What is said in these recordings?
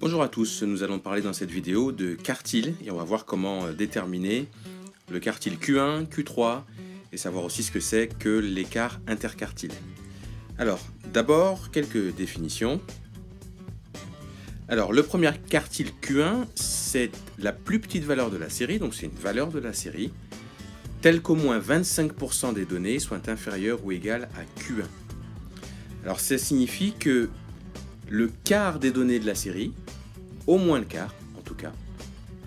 Bonjour à tous, nous allons parler dans cette vidéo de quartiles et on va voir comment déterminer le quartile Q1, Q3 et savoir aussi ce que c'est que l'écart interquartile. Alors, d'abord, quelques définitions. Alors, le premier quartile Q1, c'est la plus petite valeur de la série, donc c'est une valeur de la série, telle qu'au moins 25% des données soient inférieures ou égales à Q1. Alors, ça signifie que le quart des données de la série, au moins le quart en tout cas,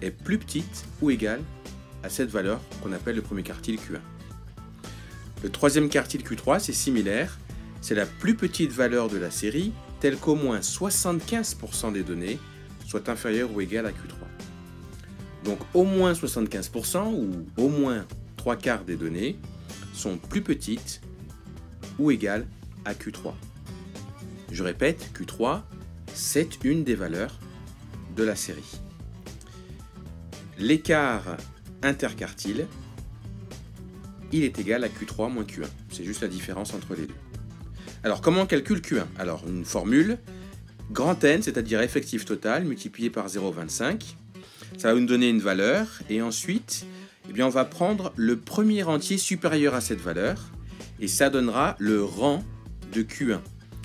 est plus petite ou égale à cette valeur qu'on appelle le premier quartile Q1. Le troisième quartile Q3, c'est similaire, c'est la plus petite valeur de la série, telle qu'au moins 75% des données soient inférieures ou égales à Q3. Donc au moins 75% ou au moins 3 quarts des données sont plus petites ou égales à Q3. Je répète, Q3, c'est une des valeurs de la série. L'écart interquartile, il est égal à Q3 moins Q1. C'est juste la différence entre les deux. Alors, comment on calcule Q1? Alors, une formule, grand N, c'est-à-dire effectif total, multiplié par 0,25. Ça va nous donner une valeur. Et ensuite, eh bien, on va prendre le premier entier supérieur à cette valeur. Et ça donnera le rang de Q1.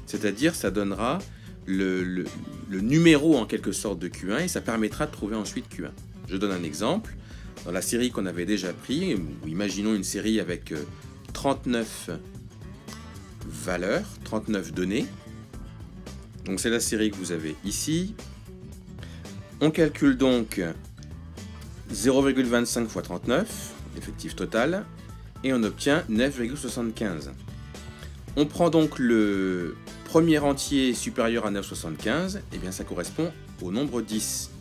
C'est-à-dire, ça donnera le numéro en quelque sorte de Q1 et ça permettra de trouver ensuite Q1. Je donne un exemple. Dans la série qu'on avait déjà pris, ou imaginons une série avec 39 valeurs, 39 données. Donc c'est la série que vous avez ici. On calcule donc 0,25 x 39, effectif total, et on obtient 9,75. On prend donc le premier entier supérieur à 9,75, et bien ça correspond au nombre 10.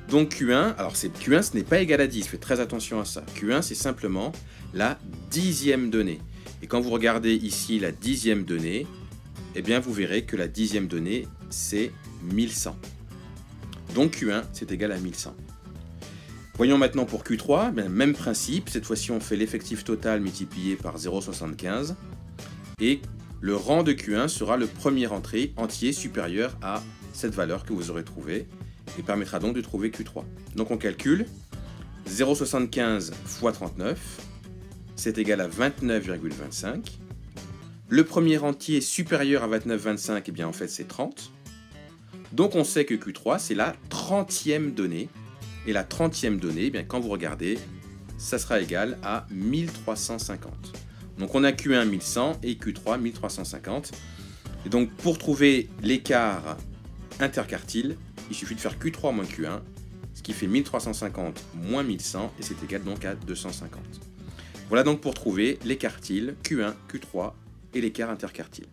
Donc Q1, alors Q1 ce n'est pas égal à 10, faites très attention à ça. Q1 c'est simplement la 10e donnée. Et quand vous regardez ici la 10e donnée, eh bien vous verrez que la 10e donnée c'est 1100. Donc Q1 c'est égal à 1100. Voyons maintenant pour Q3, bien, même principe, cette fois-ci on fait l'effectif total multiplié par 0,75 et le rang de Q1 sera le premier entier supérieur à cette valeur que vous aurez trouvée et permettra donc de trouver Q3. Donc on calcule 0,75 x 39, c'est égal à 29,25. Le premier entier supérieur à 29,25, eh bien en fait c'est 30. Donc on sait que Q3 c'est la 30e donnée. Et la 30e donnée, eh bien, quand vous regardez, ça sera égal à 1350. Donc on a Q1 1100 et Q3 1350. Et donc pour trouver l'écart interquartile, il suffit de faire Q3 moins Q1, ce qui fait 1350 moins 1100, et c'est égal donc à 250. Voilà donc pour trouver les quartiles Q1, Q3 et l'écart interquartile.